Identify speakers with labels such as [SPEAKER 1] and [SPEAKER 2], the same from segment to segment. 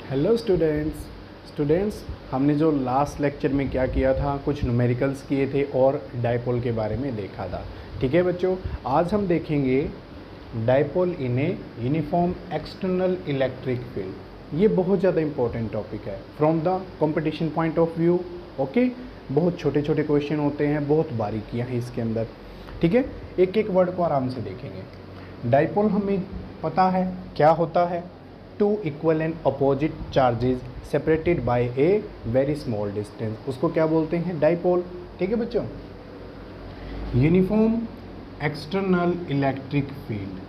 [SPEAKER 1] Hello students हमने जो last lecture में क्या किया था, कुछ न्यूमेरिकल्स किए थे और डायपोल के बारे में देखा था। ठीक है बच्चों, आज हम देखेंगे dipole in a uniform external electric field. ये बहुत ज़्यादा इंपॉर्टेंट टॉपिक है from the competition point of view. Okay, बहुत छोटे छोटे क्वेश्चन होते हैं, बहुत बारीकियाँ हैं इसके अंदर। ठीक है, एक एक वर्ड को आराम से देखेंगे। डायपोल हमें पता है क्या होता है, two equal and opposite charges separated by a very small distance, उसको क्या बोलते हैं, डायपोल। ठीक है बच्चों, यूनिफॉर्म एक्सटर्नल इलेक्ट्रिक फील्ड।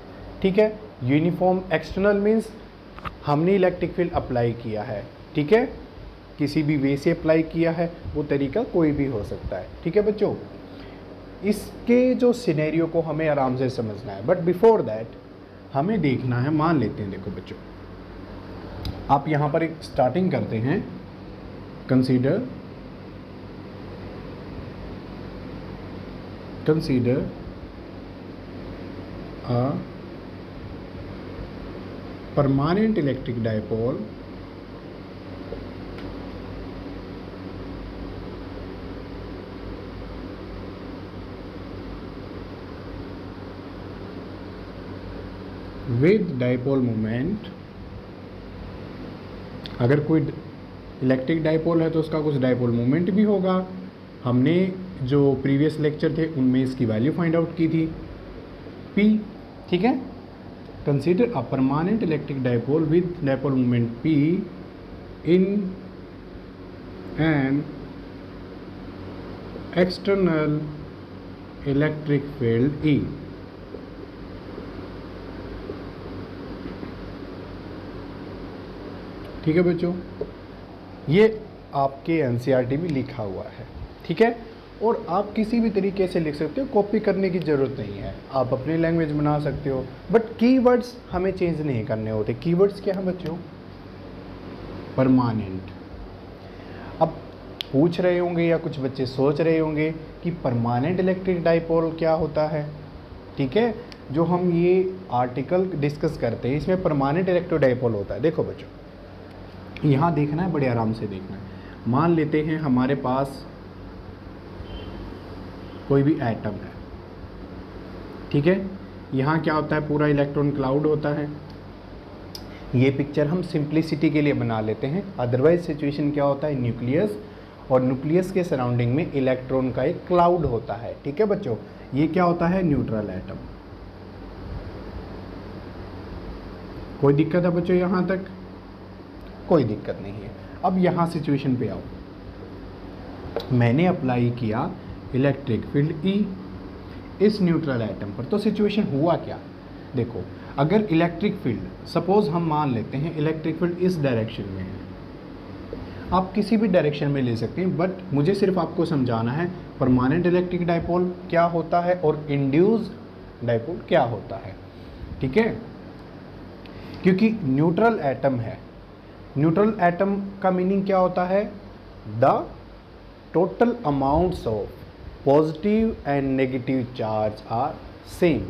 [SPEAKER 1] ठीक है, यूनिफॉर्म एक्सटर्नल मीन्स हमने इलेक्ट्रिक फील्ड अप्लाई किया है। ठीक है, किसी भी वे से अप्लाई किया है, वो तरीका कोई भी हो सकता है। ठीक है बच्चों, इसके जो सिनेरियो को हमें आराम से समझना है, बट बिफोर दैट हमें देखना है, मान लेते हैं, देखो बच्चों, आप यहाँ पर एक स्टार्टिंग करते हैं। Consider a permanent electric dipole with dipole moment. अगर कोई इलेक्ट्रिक डायपोल है तो उसका कुछ डायपोल मोमेंट भी होगा। हमने जो प्रीवियस लेक्चर थे उनमें इसकी वैल्यू फाइंड आउट की थी, P। ठीक है, consider a permanent electric dipole with dipole moment P in an external electric field E। ठीक है बच्चों, ये आपके एनसीईआरटी में लिखा हुआ है। ठीक है, और आप किसी भी तरीके से लिख सकते हो, कॉपी करने की ज़रूरत नहीं है, आप अपनी लैंग्वेज बना सकते हो, बट कीवर्ड्स हमें चेंज नहीं करने होते। कीवर्ड्स क्या है बच्चों, परमानेंट। अब पूछ रहे होंगे या कुछ बच्चे सोच रहे होंगे कि परमानेंट इलेक्ट्रिक डायपोल क्या होता है। ठीक है, जो हम ये आर्टिकल डिस्कस करते हैं इसमें परमानेंट इलेक्ट्रिक डायपोल होता है। देखो बच्चों, यहाँ देखना है, बड़े आराम से देखना है। मान लेते हैं हमारे पास कोई भी एटम है। ठीक है, यहाँ क्या होता है, पूरा इलेक्ट्रॉन क्लाउड होता है। ये पिक्चर हम सिंप्लिसिटी के लिए बना लेते हैं, अदरवाइज सिचुएशन क्या होता है, न्यूक्लियस, और न्यूक्लियस के सराउंडिंग में इलेक्ट्रॉन का एक क्लाउड होता है। ठीक है बच्चों, ये क्या होता है, न्यूट्रल एटम। कोई दिक्कत है बच्चों यहाँ तक? कोई दिक्कत नहीं है। अब यहाँ सिचुएशन पे आओ, मैंने अप्लाई किया इलेक्ट्रिक फील्ड E इस न्यूट्रल एटम पर, तो सिचुएशन हुआ क्या, देखो, अगर इलेक्ट्रिक फील्ड, सपोज हम मान लेते हैं इलेक्ट्रिक फील्ड इस डायरेक्शन में है, आप किसी भी डायरेक्शन में ले सकते हैं, बट मुझे सिर्फ आपको समझाना है परमानेंट इलेक्ट्रिक डायपोल क्या होता है और इंड्यूस्ड डायपोल क्या होता है। ठीक है, क्योंकि न्यूट्रल एटम है, न्यूट्रल एटम का मीनिंग क्या होता है, the total amounts of positive and negative charge are same.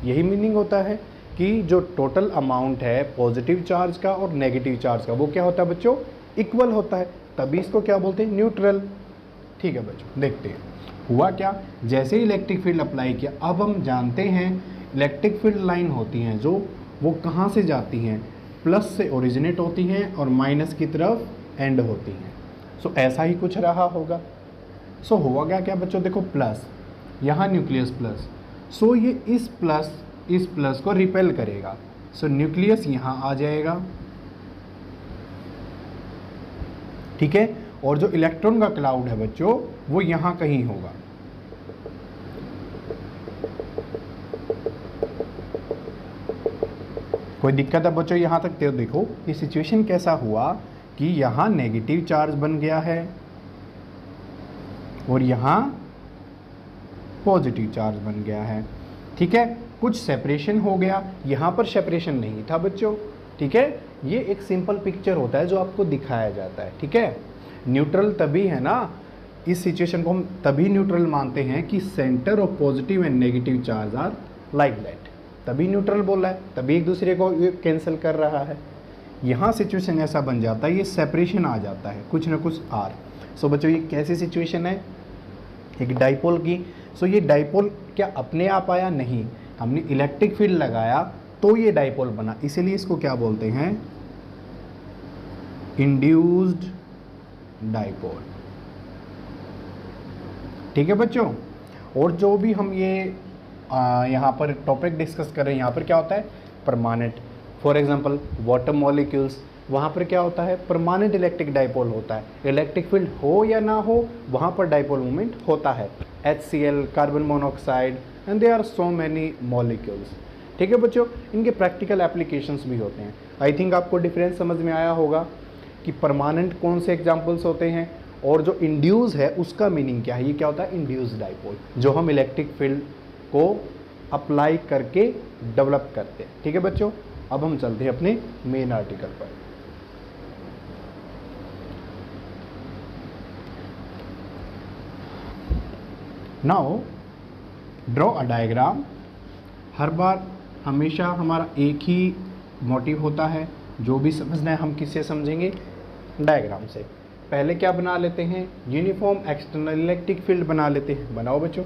[SPEAKER 1] यही मीनिंग होता है कि जो टोटल अमाउंट है पॉजिटिव चार्ज का और नेगेटिव चार्ज का, वो क्या होता है बच्चों, इक्वल होता है, तभी इसको क्या बोलते हैं, न्यूट्रल। ठीक है बच्चों, देखते हैं हुआ क्या। जैसे ही इलेक्ट्रिक फील्ड अप्लाई किया, अब हम जानते हैं इलेक्ट्रिक फील्ड लाइन होती हैं जो, वो कहाँ से जाती हैं, प्लस से ओरिजिनेट होती हैं और माइनस की तरफ एंड होती हैं। सो ऐसा ही कुछ रहा होगा। सो हुआ क्या बच्चों, देखो प्लस, यहाँ न्यूक्लियस प्लस, सो ये इस प्लस को रिपेल करेगा, सो न्यूक्लियस यहाँ आ जाएगा। ठीक है, और जो इलेक्ट्रॉन का क्लाउड है बच्चों, वो यहाँ कहीं होगा। कोई दिक्कत है बच्चों यहाँ तक? तो देखो ये सिचुएशन कैसा हुआ कि यहाँ नेगेटिव चार्ज बन गया है और यहाँ पॉजिटिव चार्ज बन गया है। ठीक है, कुछ सेपरेशन हो गया, यहाँ पर सेपरेशन नहीं था बच्चों। ठीक है, ये एक सिंपल पिक्चर होता है जो आपको दिखाया जाता है। ठीक है, न्यूट्रल तभी है ना, इस सिचुएशन को हम तभी न्यूट्रल मानते हैं कि centre of positive and negative charge are like that, तभी न्यूट्रल बोल रहा है, तभी एक दूसरे को कैंसिल कर रहा है। यहाँ सिचुएशन ऐसा बन जाता है, ये सेपरेशन आ जाता है कुछ ना कुछ आर। सो बच्चों ये कैसी सिचुएशन है, एक डाइपोल की। सो ये डाइपोल क्या अपने आप आया? नहीं, हमने इलेक्ट्रिक फील्ड लगाया तो ये डाइपोल बना, इसीलिए इसको क्या बोलते हैं? Induced dipole. ठीक है बच्चों। और जो भी हम ये यहाँ पर टॉपिक डिस्कस कर रहे हैं, यहाँ पर क्या होता है? Permanent. For example water molecules, वहाँ पर क्या होता है? परमानेंट इलेक्ट्रिक डाइपोल होता है। इलेक्ट्रिक फील्ड हो या ना हो, वहाँ पर डाइपोल मूवमेंट होता है। HCl, carbon monoxide, and there are so many molecules. ठीक है बच्चों, इनके प्रैक्टिकल एप्लीकेशंस भी होते हैं। आई थिंक आपको डिफरेंस समझ में आया होगा कि परमानेंट कौन से एग्जाम्पल्स होते हैं और जो इंड्यूस है उसका मीनिंग क्या है। ये क्या होता है? इंड्यूस डाइपोल, जो हम इलेक्ट्रिक फील्ड को अप्लाई करके डेवलप करते हैं। ठीक है बच्चों, अब हम चलते हैं अपने मेन आर्टिकल पर। Now draw a diagram. हर बार हमेशा हमारा एक ही मोटिव होता है, जो भी समझना है हम किससे समझेंगे? डायग्राम से। पहले क्या बना लेते हैं? यूनिफॉर्म एक्सटर्नल इलेक्ट्रिक फील्ड बना लेते हैं। बनाओ बच्चों।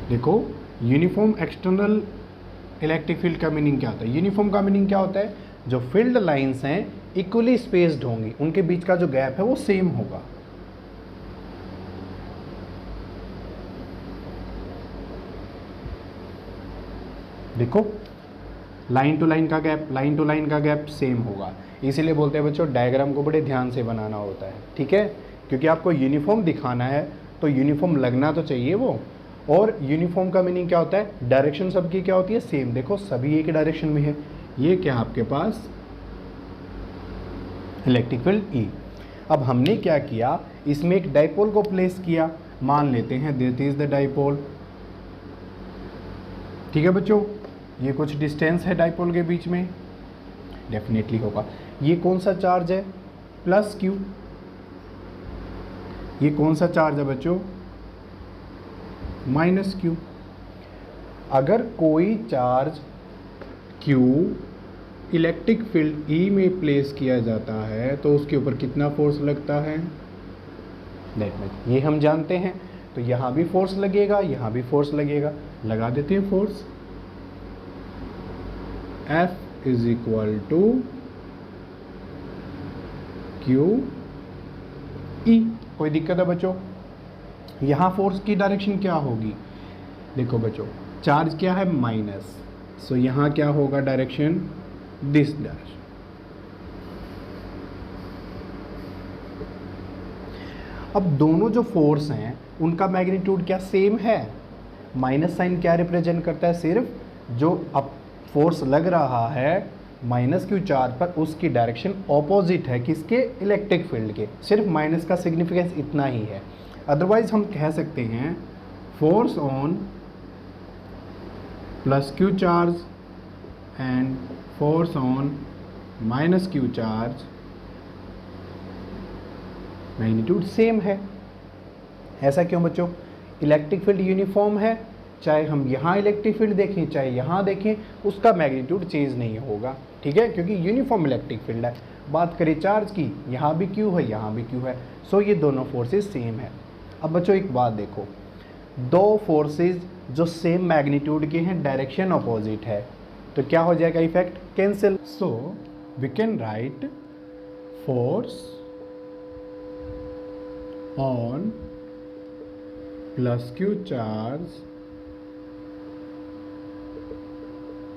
[SPEAKER 1] देखो, यूनिफॉर्म एक्सटर्नल इलेक्ट्रिक फील्ड का मीनिंग क्या होता है? यूनिफॉर्म का मीनिंग क्या होता है? जो फील्ड लाइंस हैं इक्वली स्पेस्ड होंगी, उनके बीच का जो गैप है वो सेम होगा। देखो, लाइन टू लाइन का गैप सेम होगा। इसीलिए बोलते हैं बच्चों डायग्राम को बड़े ध्यान से बनाना होता है। ठीक है, क्योंकि आपको यूनिफॉर्म दिखाना है तो यूनिफॉर्म लगना तो चाहिए वो। और यूनिफॉर्म का मीनिंग क्या होता है? डायरेक्शन सबकी क्या होती है? सेम। देखो सभी एक डायरेक्शन में है। ये क्या आपके पास? Electric field E. अब हमने क्या किया, इसमें एक डाइपोल को प्लेस किया। मान लेते हैं दिस इज द डाइपोल। ठीक है बच्चों, ये कुछ डिस्टेंस है डाइपोल के बीच में, डेफिनेटली होगा। ये कौन सा चार्ज है? Plus Q. ये कौन सा चार्ज है बच्चों? Minus Q. अगर कोई charge Q electric field E में प्लेस किया जाता है तो उसके ऊपर कितना फोर्स लगता है? ये हम जानते हैं। तो यहाँ भी फोर्स लगेगा, यहाँ भी फोर्स लगेगा। लगा देते हैं force. F is equal to Q E. कोई दिक्कत है बच्चों? यहाँ फोर्स की डायरेक्शन क्या होगी? देखो बच्चों, चार्ज क्या है? माइनस। सो यहाँ क्या होगा डायरेक्शन? This direction. अब दोनों जो फोर्स हैं उनका मैग्नीट्यूड क्या सेम है? माइनस साइन क्या रिप्रेजेंट करता है? सिर्फ जो अब फोर्स लग रहा है माइनस क्यू चार्ज पर, उसकी डायरेक्शन ऑपोजिट है किसके? इलेक्ट्रिक फील्ड के। सिर्फ माइनस का सिग्निफिकेंस इतना ही है। अदरवाइज हम कह सकते हैं force on plus Q charge and force on minus Q charge magnitude same है। ऐसा क्यों बच्चों? इलेक्ट्रिक फील्ड यूनिफॉर्म है, चाहे हम यहाँ इलेक्ट्रिक फील्ड देखें चाहे यहाँ देखें, उसका मैग्नीट्यूड चेंज नहीं होगा। ठीक है, क्योंकि यूनिफॉर्म इलेक्ट्रिक फील्ड है। बात करें चार्ज की, यहाँ भी क्यू है, यहाँ भी क्यू है। सो ये दोनों फोर्सेस सेम है। अब बच्चों एक बात देखो, दो फोर्सेस जो सेम मैग्नीट्यूड के हैं, डायरेक्शन अपोजिट है, तो क्या हो जाएगा? Effect cancel. So we can write force on plus Q charge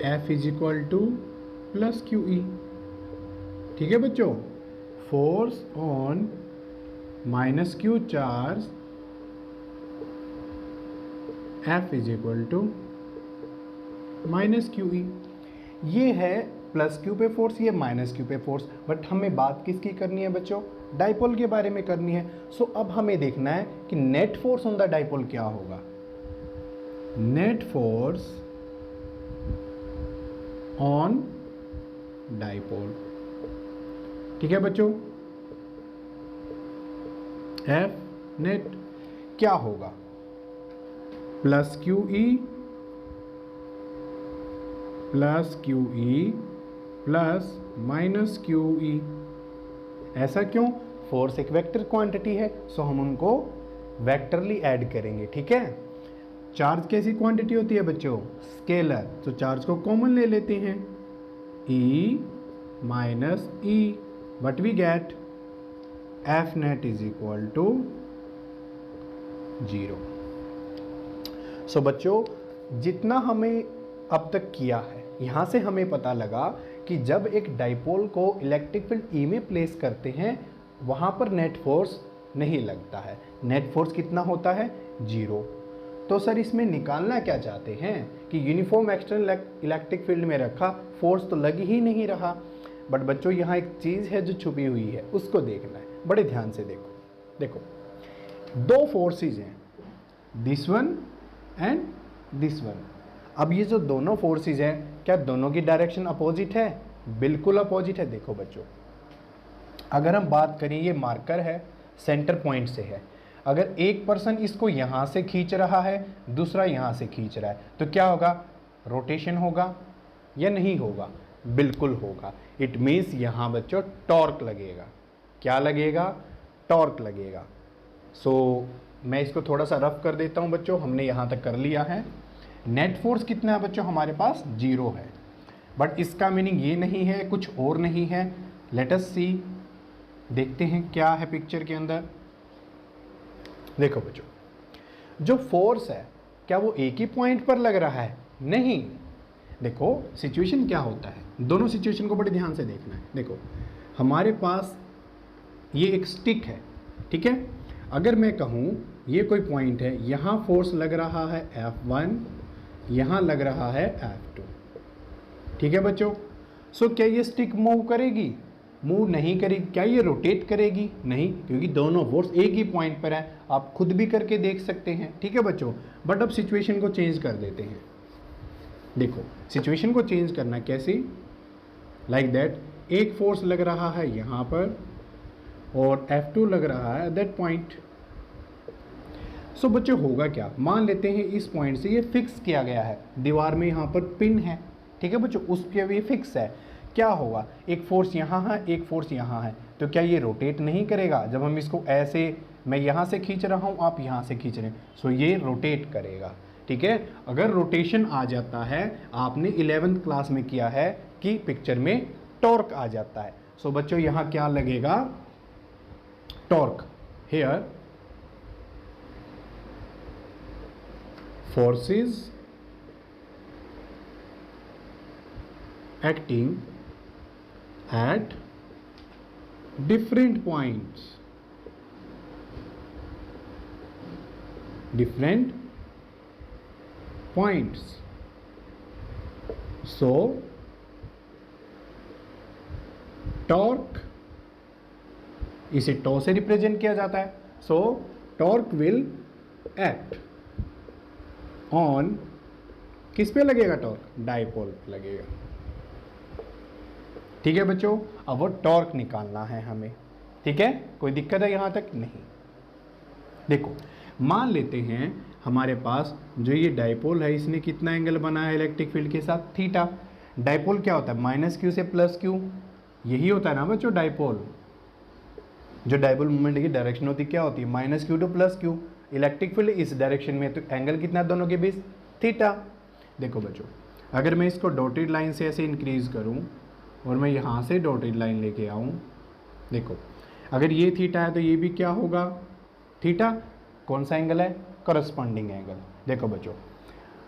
[SPEAKER 1] F is equal to plus Q E. ठीक है बच्चों, force on minus Q charge F is equal to minus Q E. ये है प्लस क्यू पे force, ये minus Q पे force. But हमें बात किसकी करनी है बच्चों? डाइपोल के बारे में करनी है। सो अब हमें देखना है कि net force on the dipole क्या होगा। Net force on dipole. ठीक है बच्चों, F नेट क्या होगा? Plus Q E plus minus Q ई। ऐसा क्यों? फोर्स एक वेक्टर क्वांटिटी है, सो हम उनको वेक्टरली ऐड करेंगे। ठीक है। चार्ज कैसी क्वांटिटी होती है बच्चों? स्केलर। तो चार्ज को कॉमन ले लेते हैं, E minus E, what we get F net is equal to 0। So बच्चों, जितना हमें अब तक किया है, यहाँ से हमें पता लगा कि जब एक डाइपोल को इलेक्ट्रिक फील्ड ई में प्लेस करते हैं, वहाँ पर नेट फोर्स नहीं लगता है। नेट फोर्स कितना होता है? 0। तो सर इसमें निकालना क्या चाहते हैं कि यूनिफॉर्म एक्सटर्नल इलेक्ट्रिक फील्ड में रखा, फोर्स तो लग ही नहीं रहा। बट बच्चों, यहाँ एक चीज़ है जो छुपी हुई है, उसको देखना है। बड़े ध्यान से देखो। देखो, दो फोर्सेस हैं, this one and this one. अब ये जो दोनों फोर्सेस हैं, क्या दोनों की डायरेक्शन अपोजिट है? बिल्कुल अपोजिट है। देखो बच्चों, अगर हम बात करें, ये मार्कर है, सेंटर पॉइंट से है। अगर एक पर्सन इसको यहाँ से खींच रहा है, दूसरा यहाँ से खींच रहा है, तो क्या होगा? रोटेशन होगा या नहीं होगा? बिल्कुल होगा। इट मीन्स यहाँ बच्चों टॉर्क लगेगा। क्या लगेगा? टॉर्क लगेगा। सो मैं इसको थोड़ा सा रफ कर देता हूँ बच्चों। हमने यहाँ तक कर लिया है। नेट फोर्स कितना है बच्चों? हमारे पास 0 है। बट इसका मीनिंग ये नहीं है, कुछ और नहीं है। लेट अस सी, देखते हैं क्या है पिक्चर के अंदर। देखो बच्चों, जो फोर्स है, क्या वो एक ही पॉइंट पर लग रहा है? नहीं। देखो सिचुएशन क्या होता है, दोनों सिचुएशन को बड़े ध्यान से देखना है। देखो, हमारे पास ये एक स्टिक है, ठीक है। अगर मैं कहूँ ये कोई पॉइंट है, यहाँ फोर्स लग रहा है F1, यहाँ लग रहा है F2, ठीक है बच्चों। सो क्या ये स्टिक मूव करेगी? मूव नहीं करेगी। क्या ये रोटेट करेगी? नहीं, क्योंकि दोनों फोर्स एक ही पॉइंट पर है। आप खुद भी करके देख सकते हैं, ठीक है बच्चों। बट अब सिचुएशन को चेंज कर देते हैं। देखो, सिचुएशन को चेंज करना कैसे? लाइक दैट, एक फोर्स लग रहा है यहाँ पर और F2 लग रहा है दैट पॉइंट। सो बच्चों, होगा क्या? मान लेते हैं इस पॉइंट से ये फिक्स किया गया है, दीवार में यहाँ पर पिन है, ठीक है बच्चों, उस पर ये फिक्स है। क्या होगा? एक फोर्स यहाँ है, एक फोर्स यहाँ है, तो क्या ये रोटेट नहीं करेगा? जब हम इसको ऐसे, मैं यहाँ से खींच रहा हूँ, आप यहाँ से खींच रहे हैं, सो ये रोटेट करेगा, ठीक है। अगर रोटेशन आ जाता है, आपने 11th क्लास में किया है कि पिक्चर में टॉर्क आ जाता है। सो बच्चों, यहाँ क्या लगेगा? Torque. Here forces acting at different points, so torque, इसे टॉ से रिप्रेजेंट किया जाता है। सो टॉर्क विल एक्ट ऑन, किस पे लगेगा टॉर्क? डाइपोल पे लगेगा, ठीक है बच्चों। अब वो टॉर्क निकालना है हमें, ठीक है। कोई दिक्कत है यहाँ तक? नहीं। देखो, मान लेते हैं हमारे पास जो ये डाइपोल है, इसने कितना एंगल बनाया है इलेक्ट्रिक फील्ड के साथ? थीटा। डाइपोल क्या होता है? माइनस क्यू से प्लस क्यू, यही होता है ना बच्चों डाइपोल। जो डाइपोल मूवमेंट की डायरेक्शन होती है, क्या होती है? Minus Q to plus Q. Electric field इस डायरेक्शन में, तो एंगल कितना है दोनों के बीच? थीटा। देखो बच्चों, अगर मैं इसको डॉटेड लाइन से ऐसे इंक्रीज करूं और मैं यहाँ से डॉटेड लाइन लेके आऊं, देखो, अगर ये थीटा है तो ये भी क्या होगा? थीटा। कौन सा एंगल है? Corresponding angle. देखो बच्चों,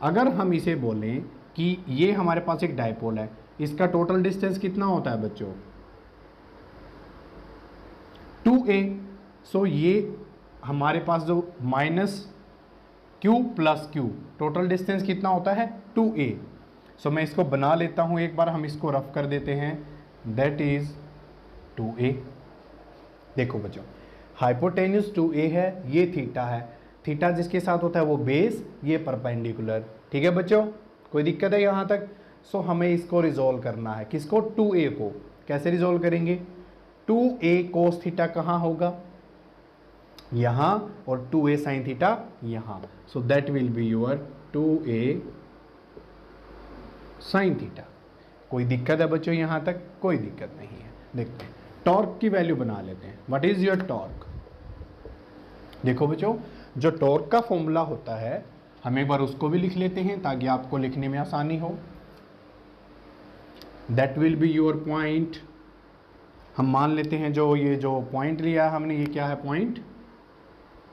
[SPEAKER 1] अगर हम इसे बोलें कि ये हमारे पास एक डाइपोल है, इसका टोटल डिस्टेंस कितना होता है बच्चों? 2a। सो ये हमारे पास जो minus Q plus Q, total distance कितना होता है? 2a। सो मैं इसको बना लेता हूँ एक बार, हम इसको रफ कर देते हैं, दैट इज 2a। देखो बच्चों, हाइपोटेन्यूज 2a है, ये थीटा है। थीटा जिसके साथ होता है वो बेस, ये परपेंडिकुलर, ठीक है बच्चों। कोई दिक्कत है यहाँ तक? सो हमें इसको रिजोल्व करना है। किसको? 2a को। कैसे रिजोल्व करेंगे? 2a कोस थीटा कहाँ होगा? यहाँ, और 2a साइन थीटा यहाँ। So that will be your 2a sine theta. कोई दिक्कत है बच्चों यहाँ तक? कोई दिक्कत नहीं है। देखते हैं टॉर्क की वैल्यू बना लेते हैं। What is your torque? देखो बच्चों, जो टॉर्क का फॉर्मूला होता है हम एक बार उसको भी लिख लेते हैं ताकि आपको लिखने में आसानी हो। That will be your point. हम मान लेते हैं जो ये जो पॉइंट लिया है हमने, ये क्या है? पॉइंट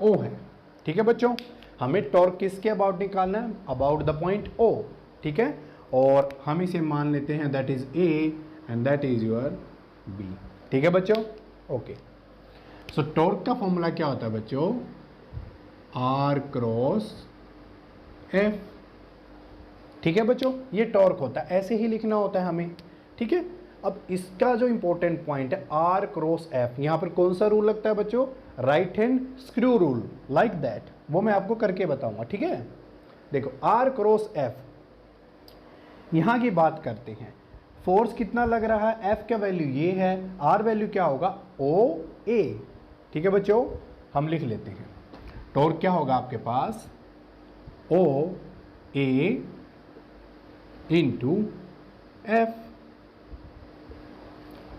[SPEAKER 1] ओ है। ठीक है बच्चों, हमें टॉर्क किसके अबाउट निकालना है? About the point O. ठीक है, और हम इसे मान लेते हैं that is A and that is your B. ठीक है बच्चों, ओके। सो टॉर्क का फॉर्मूला क्या होता है बच्चों? R cross F. ठीक है बच्चों, ये टॉर्क होता है, ऐसे ही लिखना होता है हमें। ठीक है, अब इसका जो इंपॉर्टेंट पॉइंट है आर क्रॉस एफ, यहां पर कौन सा रूल लगता है बच्चों? Right hand screw rule, like that. वो मैं आपको करके बताऊंगा। ठीक है, देखो आर क्रॉस एफ, यहां की बात करते हैं। फोर्स कितना लग रहा है? एफ का वैल्यू ये है, आर वैल्यू क्या होगा? ओ ए। ठीक है बच्चों, हम लिख लेते हैं टॉर्क क्या होगा आपके पास? ओ ए इंटू एफ।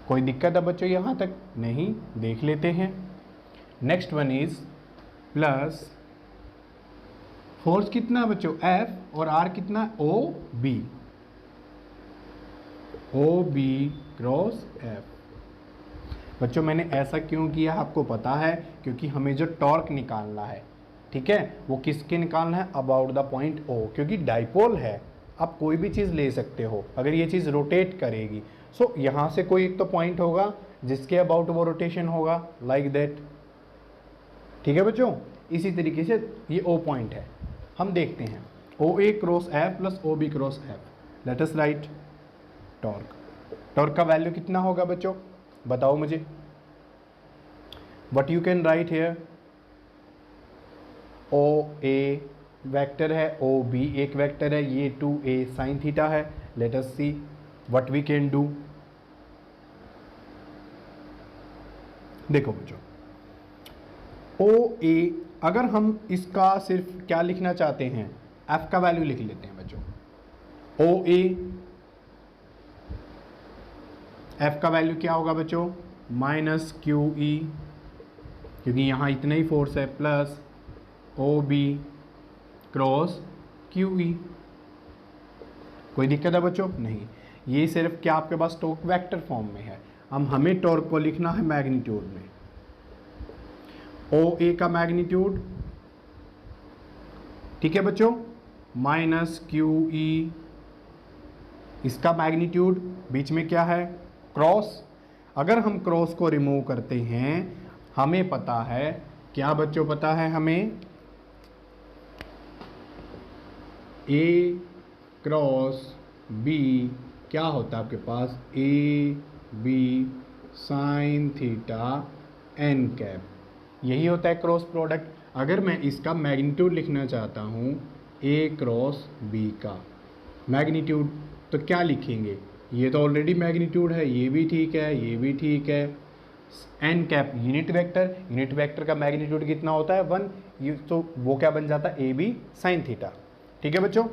[SPEAKER 1] कोई दिक्कत है बच्चों यहाँ तक? नहीं। देख लेते हैं। Next one is plus force कितना बच्चों? एफ, और आर कितना? O B. O B cross F. बच्चों मैंने ऐसा क्यों किया आपको पता है? क्योंकि हमें जो टॉर्क निकालना है, ठीक है, वो किसके निकालना है? About the point O. क्योंकि डाइपोल है, आप कोई भी चीज़ ले सकते हो। अगर ये चीज़ रोटेट करेगी सो यहाँ से कोई एक तो पॉइंट होगा जिसके अबाउट वो रोटेशन होगा, लाइक दैट। ठीक है बच्चों, इसी तरीके से ये ओ पॉइंट है। हम देखते हैं O A cross F plus O B cross F. Let us write torque. Torque का वैल्यू कितना होगा बच्चों? बताओ मुझे। What you can write here? O A vector है, ओ बी एक वेक्टर है, ये 2a साइन थीटा है। Let us see what we can do. देखो बच्चों, ओ ए, अगर हम इसका सिर्फ क्या लिखना चाहते हैं? एफ का वैल्यू लिख लेते हैं बच्चों। ओ ए, एफ का वैल्यू क्या होगा बच्चों? माइनस क्यू ई, क्योंकि यहाँ इतना ही फोर्स है, plus O B cross Q E. कोई दिक्कत है बच्चों? नहीं। ये सिर्फ क्या आपके पास टॉर्क वेक्टर फॉर्म में है। हमें टॉर्क को लिखना है मैग्नीट्यूड में। ओ ए का मैग्नीट्यूड, ठीक है बच्चों, माइनस क्यू ई, इसका मैग्नीट्यूड, बीच में क्या है? क्रॉस। अगर हम क्रॉस को रिमूव करते हैं, हमें पता है क्या बच्चों? पता है हमें ए क्रॉस बी क्या होता है आपके पास? A B sine theta N cap. यही होता है क्रॉस प्रोडक्ट। अगर मैं इसका मैग्नीट्यूड लिखना चाहता हूँ ए क्रॉस बी का मैग्नीट्यूड, तो क्या लिखेंगे? ये तो ऑलरेडी मैग्नीट्यूड है, ये भी ठीक है, ये भी ठीक है। N cap unit vector, unit vector का मैग्नीट्यूड कितना होता है? 1। ये तो वो क्या बन जाता है? A B sine theta. ठीक है बच्चों,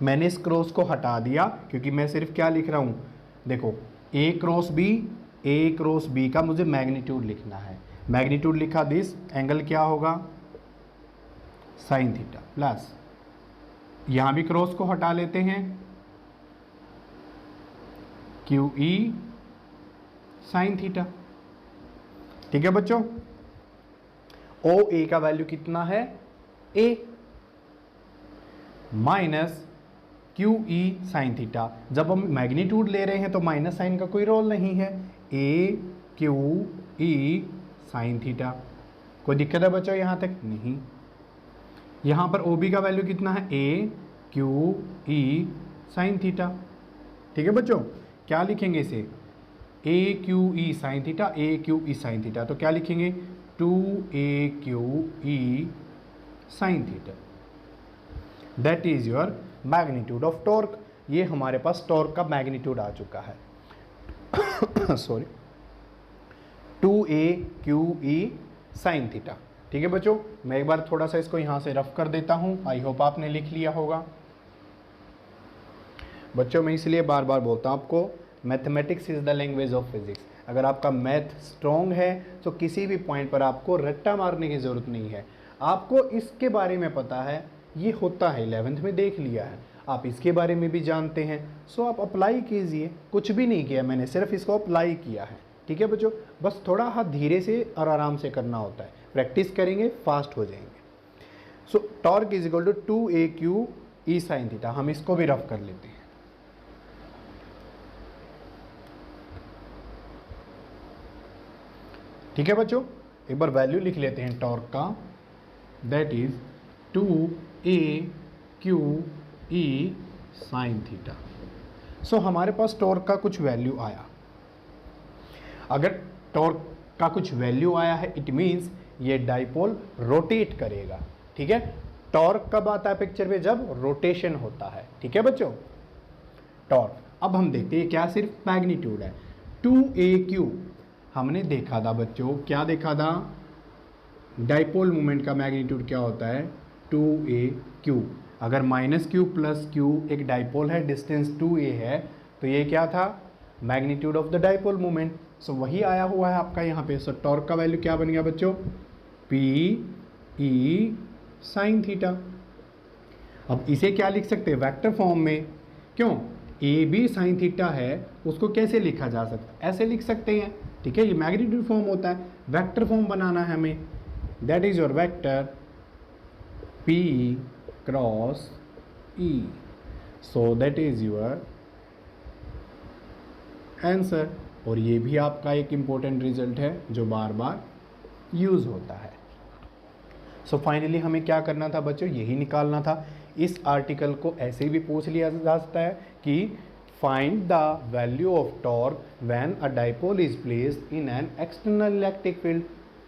[SPEAKER 1] मैंने इस क्रॉस को हटा दिया क्योंकि मैं सिर्फ क्या लिख रहा हूँ? देखो ए क्रॉस बी, ए क्रॉस बी का मुझे मैग्नीट्यूड लिखना है। मैग्नीट्यूड लिखा, दिस एंगल क्या होगा? Sine theta. प्लस यहाँ भी क्रॉस को हटा लेते हैं, क्यू ई साइन थीटा। ठीक है बच्चों, ओ ए का वैल्यू कितना है? A minus Q E sine theta. जब हम मैग्नीट्यूड ले रहे हैं तो माइनस साइन का कोई रोल नहीं है। ए क्यू ई साइन थीटा। कोई दिक्कत है बच्चों यहाँ तक? नहीं। यहाँ पर ओ बी का वैल्यू कितना है? ए क्यू ई साइन थीटा। ठीक है बच्चों, क्या लिखेंगे इसे? ए क्यू ई साइन थीटा, ए क्यू ई साइन थीटा। तो क्या लिखेंगे? 2a Q E sine theta. That is your magnitude of torque. ये हमारे पास टॉर्क का मैग्नीट्यूड आ चुका है। Sorry, 2a Q E sine theta. ठीक है बच्चों, मैं एक बार थोड़ा सा इसको यहाँ से रफ कर देता हूँ। आई होप आपने लिख लिया होगा। बच्चों मैं इसलिए बार बार बोलता हूँ आपको, mathematics is the language of physics. अगर आपका मैथ स्ट्रॉन्ग है तो किसी भी पॉइंट पर आपको रट्टा मारने की ज़रूरत नहीं है। आपको इसके बारे में पता है, ये होता है, 11th में देख लिया है, आप इसके बारे में भी जानते हैं। सो आप अप्लाई कीजिए, कुछ भी नहीं किया मैंने, सिर्फ इसको अप्लाई किया है। ठीक है बच्चों, बस थोड़ा हाथ धीरे से और आराम से करना होता है, प्रैक्टिस करेंगे फास्ट हो जाएंगे। So torque is equal to 2AQ E sine theta. हम इसको भी रफ कर लेते हैं। ठीक है बच्चों, एक बार वैल्यू लिख लेते हैं टॉर्क का, that is 2AQ E sine theta. So हमारे पास टॉर्क का कुछ वैल्यू आया। अगर टॉर्क का कुछ वैल्यू आया है, इट मीन्स ये डाइपोल रोटेट करेगा। ठीक है, टॉर्क कब आता है पिक्चर में? जब रोटेशन होता है। ठीक है बच्चों, टॉर्क। अब हम देखते हैं, क्या सिर्फ मैग्नीट्यूड है। 2AQ हमने देखा था बच्चों, क्या देखा था? डाइपोल मोमेंट का मैग्नीट्यूड क्या होता है? 2AQ। अगर -Q + Q एक डाइपोल है, डिस्टेंस 2a है, तो ये क्या था? Magnitude of the dipole moment. So वही आया हुआ है आपका यहाँ पे। सो टॉर्क का वैल्यू क्या बन गया बच्चों? PE sine theta. अब इसे क्या लिख सकते हैं? वेक्टर फॉर्म में। क्यों? AB साइन थीटा है, उसको कैसे लिखा जा सकता है? ऐसे लिख सकते हैं। ठीक है, ये मैग्नीट्यूड फॉर्म होता है, वेक्टर फॉर्म बनाना है हमें। That is your vector PE cross E। So that is your answer. और ये भी आपका एक इम्पोर्टेंट रिजल्ट है जो बार बार यूज़ होता है। सो फाइनली हमें क्या करना था बच्चों? यही निकालना था। इस आर्टिकल को ऐसे भी पूछ लिया जा सकता है कि find the value of torque when a dipole is placed in an external electric field,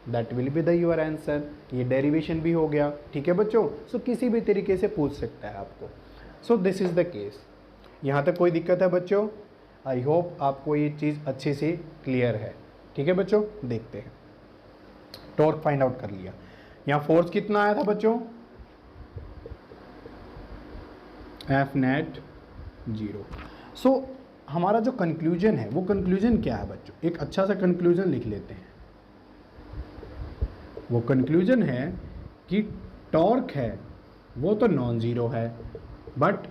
[SPEAKER 1] that will be the your answer. ये डेरिवेशन भी हो गया। ठीक है बच्चों, सो किसी भी तरीके से पूछ सकता है आपको। सो दिस इज द केस। यहाँ तक कोई दिक्कत है बच्चों? आई होप आपको ये चीज़ अच्छे से क्लियर है। ठीक है बच्चों, देखते हैं। टॉर्क फाइंड आउट कर लिया। यहाँ फोर्स कितना आया था बच्चों? F net 0। सो हमारा जो कंक्लूजन है, वो कंक्लूजन क्या है बच्चों? एक अच्छा सा कंक्लूजन लिख लेते हैं। वो कंक्लूजन है कि टॉर्क है वो तो नॉन ज़ीरो है, but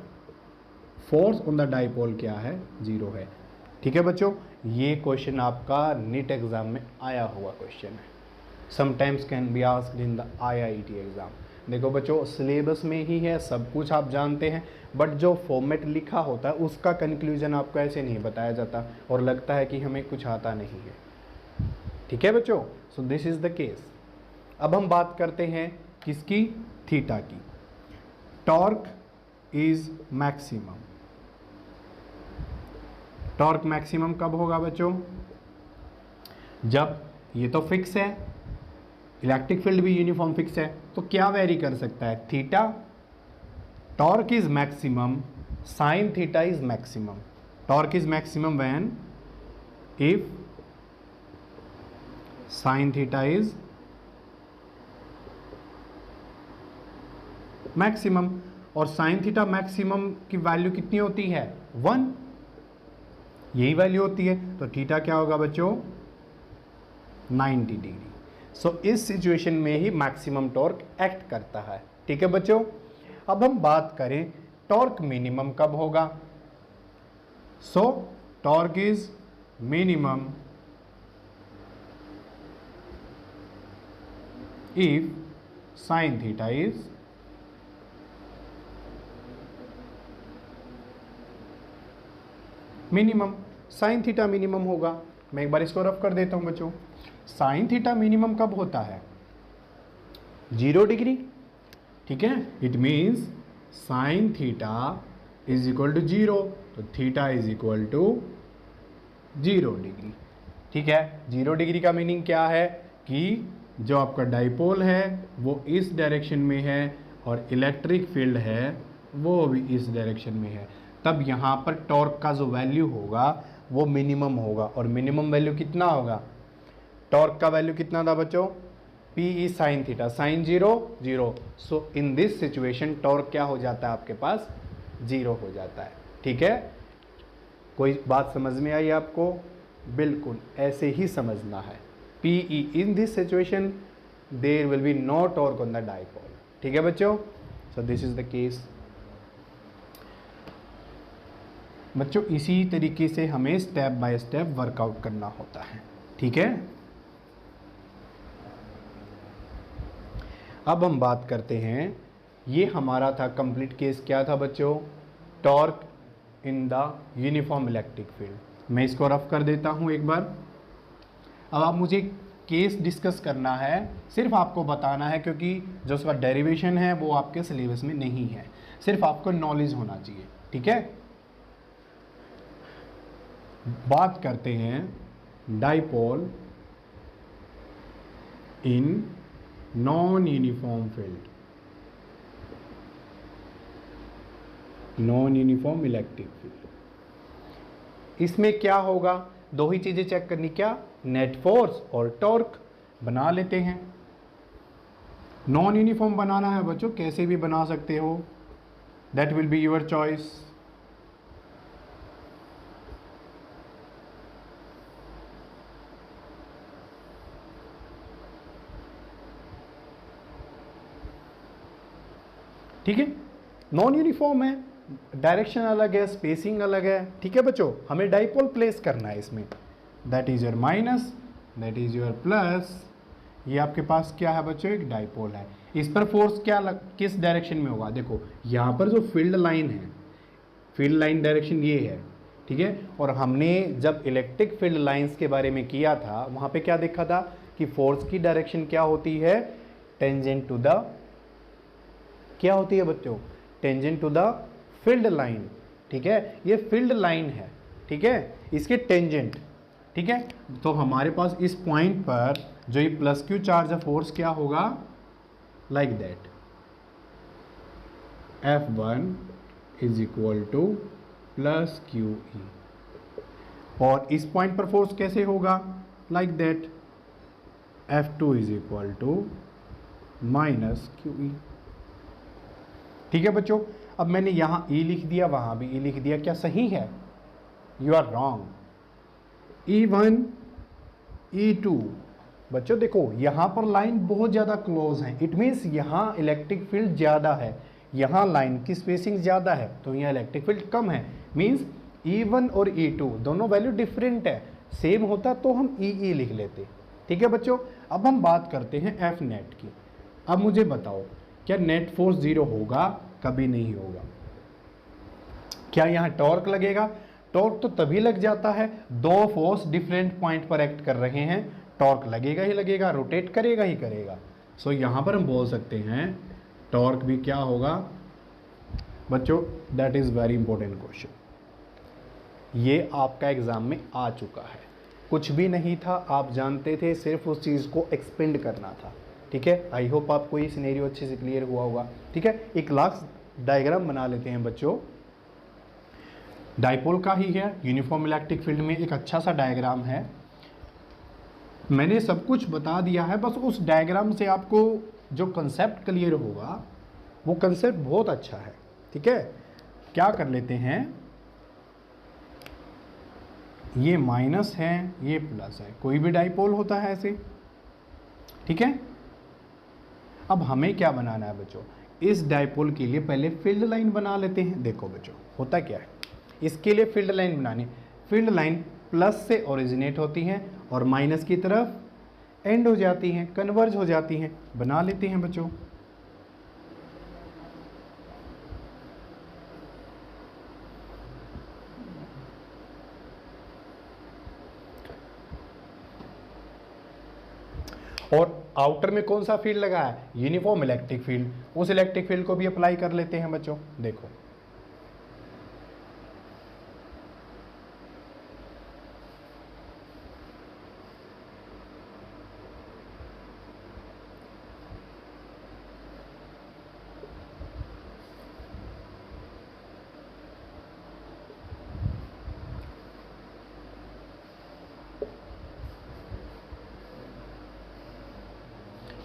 [SPEAKER 1] force on the dipole क्या है? 0 है। ठीक है बच्चों, ये क्वेश्चन आपका नीट एग्जाम में आया हुआ क्वेश्चन है। Sometimes can be asked in the IIT exam. देखो बच्चों, सिलेबस में ही है, सब कुछ आप जानते हैं, बट जो फॉर्मेट लिखा होता है उसका कंक्लूजन आपको ऐसे नहीं बताया जाता और लगता है कि हमें कुछ आता नहीं है। ठीक है बच्चों, so this is the case. अब हम बात करते हैं किसकी? थीटा की। Torque is maximum. Torque maximum कब होगा बच्चों? जब ये तो फिक्स है, इलेक्ट्रिक फील्ड भी यूनिफॉर्म फिक्स है, तो क्या वेरी कर सकता है? Theta. Torque is maximum, sign theta is maximum. Torque is maximum when if sign theta is maximum. और साइन थीटा मैक्सिमम की वैल्यू कितनी होती है? 1। यही वैल्यू होती है, तो थीटा क्या होगा बच्चों? 90 डिग्री। सो इस सिचुएशन में ही मैक्सिमम टॉर्क एक्ट करता है। ठीक है बच्चों, अब हम बात करें टॉर्क मिनिमम कब होगा। सो torque is minimum if sign theta is minimum. Sine theta minimum होगा। मैं एक बार इसको रफ कर देता हूं बच्चों। साइन थीटा मिनिमम कब होता है? 0 डिग्री। ठीक है, it means sine theta is equal to 0, तो theta is equal to 0 degree. ठीक है, 0 डिग्री का मीनिंग क्या है? कि जो आपका डाइपोल है वो इस डायरेक्शन में है और इलेक्ट्रिक फील्ड है वो भी इस डायरेक्शन में है। तब यहाँ पर टॉर्क का जो वैल्यू होगा वो मिनिमम होगा। और मिनिमम वैल्यू कितना होगा? टॉर्क का वैल्यू कितना था बच्चों? PE sine theta, sine 0 0। So in this situation torque क्या हो जाता है आपके पास? 0 हो जाता है। ठीक है, कोई बात समझ में आई आपको? बिल्कुल ऐसे ही समझना है। PE in this situation there will be no torque on the dipole. ठीक है बच्चों, so this is the case. बच्चों इसी तरीके से हमें स्टेप बाय स्टेप वर्कआउट करना होता है। ठीक है, अब हम बात करते हैं, ये हमारा था कंप्लीट केस। क्या था बच्चों? Torque in the uniform electric field. मैं इसको रफ कर देता हूँ एक बार। अब आप मुझे केस डिस्कस करना है, सिर्फ आपको बताना है, क्योंकि जो उसका डेरिवेशन है वो आपके सिलेबस में नहीं है, सिर्फ आपको नॉलेज होना चाहिए। ठीक है, बात करते हैं dipole in non uniform field, non uniform electric field. इसमें क्या होगा? दो ही चीजें चेक करनी, क्या? नेट फोर्स और टॉर्क। बना लेते हैं। नॉन यूनिफॉर्म बनाना है बच्चों, कैसे भी बना सकते हो, that will be your choice. ठीक है, नॉन यूनिफॉर्म है, डायरेक्शन अलग है, स्पेसिंग अलग है। ठीक है बच्चों, हमें डाइपोल प्लेस करना है इसमें। That is your minus, that is your plus. ये आपके पास क्या है बच्चों? एक डाइपोल है। इस पर फोर्स किस डायरेक्शन में होगा? देखो यहाँ पर जो फील्ड लाइन है, फील्ड लाइन डायरेक्शन ये है। ठीक है, और हमने जब इलेक्ट्रिक फील्ड लाइंस के बारे में किया था, वहाँ पे क्या देखा था कि फोर्स की डायरेक्शन क्या होती है? टेंजेंट टू द, क्या होती है बच्चों? Tangent to the field line. ठीक है, ये फील्ड लाइन है। ठीक है, इसके टेंजेंट। ठीक है, तो हमारे पास इस पॉइंट पर जो ये प्लस क्यू चार्ज है, फोर्स क्या होगा? Like that, F1 is equal to plus Q E. और इस पॉइंट पर फोर्स कैसे होगा? Like that, F2 is equal to minus Q E. ठीक है बच्चों, अब मैंने यहां E लिख दिया, वहां भी E लिख दिया, क्या सही है? You are wrong. E1 E2 बच्चों देखो यहां पर लाइन बहुत ज़्यादा क्लोज है, इट मीन्स यहां इलेक्ट्रिक फील्ड ज़्यादा है, यहां लाइन की स्पेसिंग ज़्यादा है, तो यहाँ इलेक्ट्रिक फील्ड कम है। मीन्स E1 और E2 दोनों वैल्यू डिफरेंट है, सेम होता तो हम EE लिख लेते। ठीक है बच्चों, अब हम बात करते हैं F नेट की। अब मुझे बताओ, क्या नेट फोर्स 0 होगा? कभी नहीं होगा। क्या यहाँ टॉर्क लगेगा? टॉर्क तो तभी लग जाता है, दो फोर्स डिफरेंट पॉइंट पर एक्ट कर रहे हैं, टॉर्क लगेगा ही लगेगा, रोटेट करेगा ही करेगा। सो यहाँ पर हम बोल सकते हैं टॉर्क भी क्या होगा बच्चों? That is very important question. ये आपका एग्जाम में आ चुका है, कुछ भी नहीं था, आप जानते थे, सिर्फ उस चीज़ को एक्सपेंड करना था। ठीक है, आई होप आपको ये सिनेरियो अच्छे से क्लियर हुआ होगा। ठीक है, एक लास्ट डायग्राम बना लेते हैं बच्चों, डाइपोल का ही है, यूनिफॉर्म इलेक्ट्रिक फील्ड में एक अच्छा सा डायग्राम है। मैंने सब कुछ बता दिया है, बस उस डायग्राम से आपको जो कंसेप्ट क्लियर होगा वो कंसेप्ट बहुत अच्छा है। ठीक है, क्या कर लेते हैं, ये माइनस है, ये प्लस है, कोई भी डाइपोल होता है ऐसे। ठीक है, अब हमें क्या बनाना है बच्चों? इस डाइपोल के लिए पहले फील्ड लाइन बना लेते हैं। देखो बच्चों होता क्या है, इसके लिए फील्ड लाइन बनानी, फील्ड लाइन प्लस से ओरिजिनेट होती हैं और माइनस की तरफ एंड हो जाती हैं, कन्वर्ज हो जाती हैं। बना लेते हैं बच्चों। और आउटर में कौन सा फील्ड लगा है? Uniform electric field. उस इलेक्ट्रिक फील्ड को भी अप्लाई कर लेते हैं बच्चों। देखो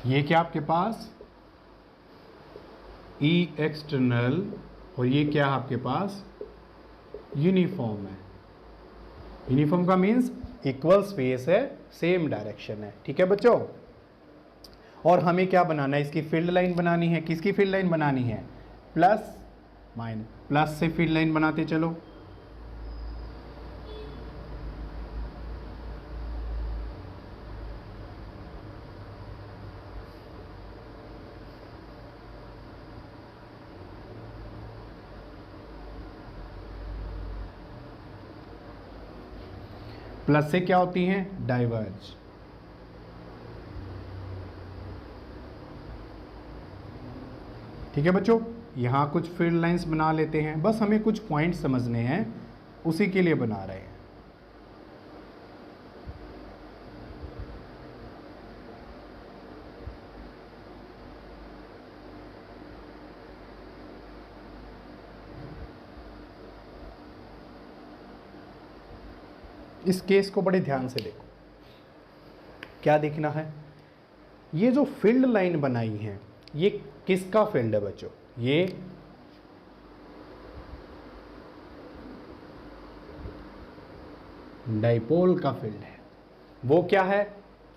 [SPEAKER 1] ये क्या आपके पास E एक्सटर्नल और ये क्या है आपके पास यूनिफॉर्म है। यूनिफॉर्म का मीन्स इक्वल स्पेस है, सेम डायरेक्शन है। ठीक है बच्चों, और हमें क्या बनाना है, इसकी फील्ड लाइन बनानी है। किसकी फील्ड लाइन बनानी है, प्लस माइनस, प्लस से फील्ड लाइन बनाते चलो। प्लस से क्या होती हैं, डाइवर्ज। ठीक है बच्चों, यहां कुछ फील्ड लाइंस बना लेते हैं, बस हमें कुछ पॉइंट समझने हैं, उसी के लिए बना रहे हैं। इस केस को बड़े ध्यान से देखो, क्या देखना है, ये जो फील्ड लाइन बनाई है ये किसका फील्ड है बच्चों, ये डाइपोल का फील्ड है। वो क्या है,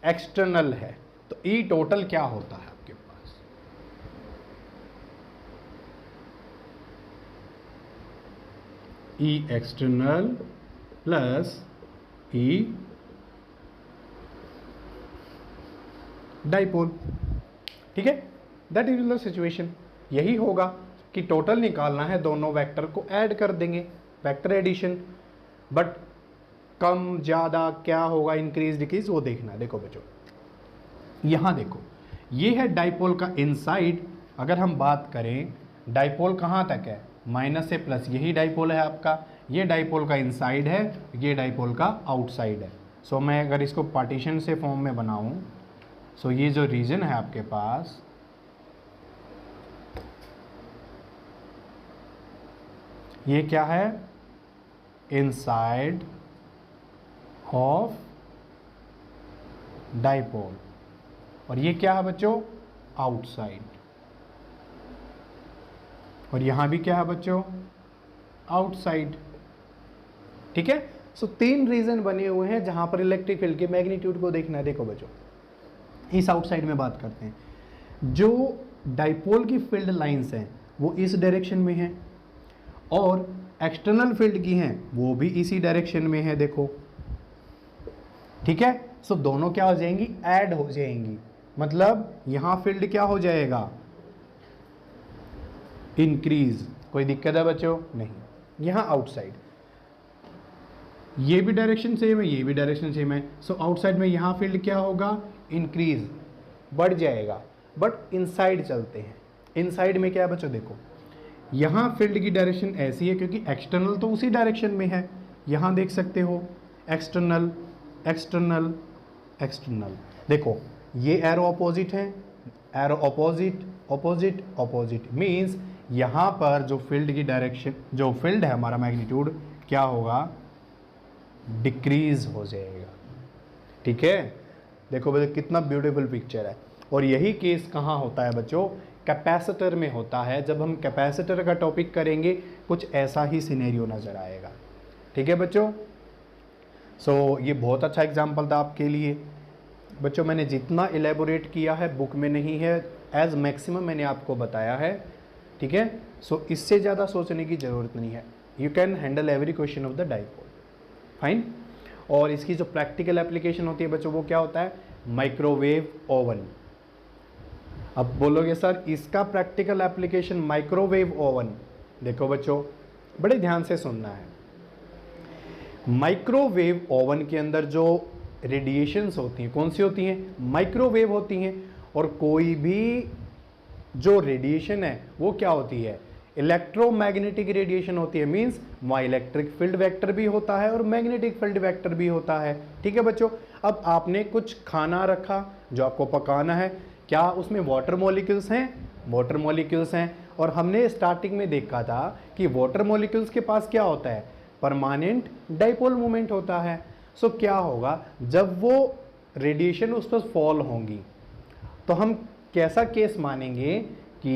[SPEAKER 1] एक्सटर्नल है। तो ई टोटल क्या होता है आपके पास, ई एक्सटर्नल प्लस ई डाइपोल। ठीक है, दैट इज द सिचुएशन। यही होगा कि टोटल निकालना है, दोनों वेक्टर को ऐड कर देंगे, वेक्टर एडिशन। बट कम ज़्यादा क्या होगा, इंक्रीज डिक्रीज, वो देखना। देखो बच्चों, यहाँ देखो, ये है डाइपोल का इनसाइड। अगर हम बात करें डाइपोल कहाँ तक है, माइनस से प्लस, यही डाइपोल है आपका। ये डाइपोल का इनसाइड है, ये डाइपोल का आउटसाइड है। सो मैं अगर इसको पार्टीशन से फॉर्म में बनाऊं, सो ये जो रीजन है आपके पास, ये क्या है, इनसाइड ऑफ डाइपोल, और ये क्या है बच्चों, आउटसाइड। और यहां भी क्या है बच्चों, आउटसाइड। ठीक है, सो 3 रीजन बने हुए हैं जहां पर इलेक्ट्रिक फील्ड के मैग्नीट्यूड को देखना है। देखो बच्चों, इस आउटसाइड में बात करते हैं। जो डाइपोल की फील्ड लाइंस हैं वो इस डायरेक्शन में हैं, और एक्सटर्नल फील्ड की हैं वो भी इसी डायरेक्शन में है। देखो, ठीक है, सो दोनों क्या हो जाएंगी, ऐड हो जाएंगी। मतलब यहां फील्ड क्या हो जाएगा, इंक्रीज। कोई दिक्कत है बच्चों, नहीं। यहां आउटसाइड, ये भी डायरेक्शन सेम है, ये भी डायरेक्शन सेम है। सो आउटसाइड में यहां फील्ड क्या होगा, इंक्रीज, बढ़ जाएगा। बट इनसाइड चलते हैं, इनसाइड में क्या है बच्चों, देखो यहां फील्ड की डायरेक्शन ऐसी है क्योंकि एक्सटर्नल तो उसी डायरेक्शन में है। यहां देख सकते हो, एक्सटर्नल एक्सटर्नल एक्सटर्नल। देखो ये एरो अपोजिट है, arrow opposite opposite opposite, means यहां पर जो फील्ड की डायरेक्शन, जो फील्ड है हमारा मैग्नीट्यूड, क्या होगा, डिक्रीज हो जाएगा। ठीक है, देखो बच्चों कितना ब्यूटीफुल पिक्चर है। और यही केस कहाँ होता है बच्चों, कैपेसिटर में होता है। जब हम कैपेसिटर का टॉपिक करेंगे कुछ ऐसा ही सिनेरियो नज़र आएगा। ठीक है बच्चों, सो ये बहुत अच्छा एग्जाम्पल था आपके लिए। बच्चों मैंने जितना इलेबोरेट किया है बुक में नहीं है, एज मैक्सिमम मैंने आपको बताया है। ठीक है, सो इससे ज़्यादा सोचने की ज़रूरत नहीं है। You can handle every question of the dipole, fine. और इसकी जो प्रैक्टिकल एप्लीकेशन होती है बच्चों, वो क्या होता है, माइक्रोवेव ओवन। अब बोलोगे सर इसका प्रैक्टिकल एप्लीकेशन माइक्रोवेव ओवन, देखो बच्चों बड़े ध्यान से सुनना है। माइक्रोवेव ओवन के अंदर जो रेडिएशंस होती हैं, कौन सी होती हैं, माइक्रोवेव होती हैं। और कोई भी जो रेडिएशन है वो क्या होती है, इलेक्ट्रोमैग्नेटिक रेडिएशन होती है। मींस वहाँ इलेक्ट्रिक फील्ड वेक्टर भी होता है और मैग्नेटिक फील्ड वेक्टर भी होता है। ठीक है बच्चों, अब आपने कुछ खाना रखा जो आपको पकाना है, क्या उसमें वाटर मॉलिक्यूल्स हैं, वाटर मॉलिक्यूल्स हैं। और हमने स्टार्टिंग में देखा था कि वाटर मॉलिक्यूल्स के पास क्या होता है, परमानेंट डाइपोल मोमेंट होता है। सो क्या होगा, जब वो रेडिएशन उस पर फॉल होंगी तो हम कैसा केस मानेंगे कि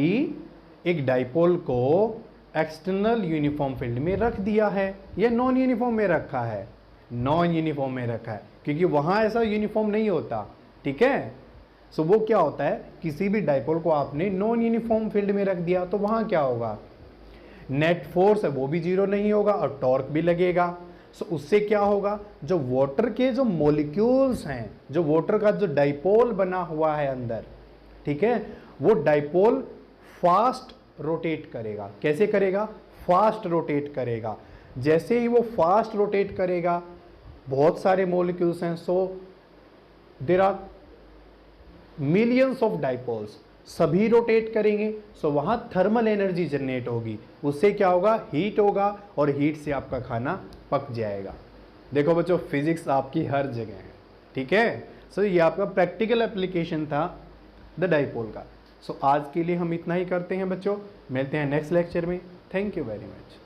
[SPEAKER 1] एक डाइपोल को एक्सटर्नल यूनिफॉर्म फील्ड में रख दिया है या नॉन यूनिफॉर्म में रखा है? नॉन यूनिफॉर्म में रखा है, क्योंकि वहाँ ऐसा यूनिफॉर्म नहीं होता, ठीक है। सो वो क्या होता है, किसी भी डाइपोल को आपने नॉन यूनिफॉर्म फील्ड में रख दिया तो वहाँ क्या होगा, नेट फोर्स है वो भी जीरो नहीं होगा और टॉर्क भी लगेगा। सो उससे क्या होगा, जो वाटर के जो मॉलिक्यूल्स हैं, जो वाटर का जो डाइपोल बना हुआ है अंदर, ठीक है, वो डाइपोल फास्ट रोटेट करेगा। कैसे करेगा, फास्ट रोटेट करेगा। जैसे ही वो फास्ट रोटेट करेगा, बहुत सारे मॉलिक्यूल्स हैं, so there are millions of dipoles, सभी रोटेट करेंगे, सो वहां थर्मल एनर्जी जनरेट होगी। उससे क्या होगा, हीट होगा और हीट से आपका खाना पक जाएगा। देखो बच्चों, फिजिक्स आपकी हर जगह है, ठीक है। सो ये आपका प्रैक्टिकल एप्लीकेशन था द डाइपोल का। सो आज के लिए हम इतना ही करते हैं बच्चों, मिलते हैं नेक्स्ट लेक्चर में। Thank you very much.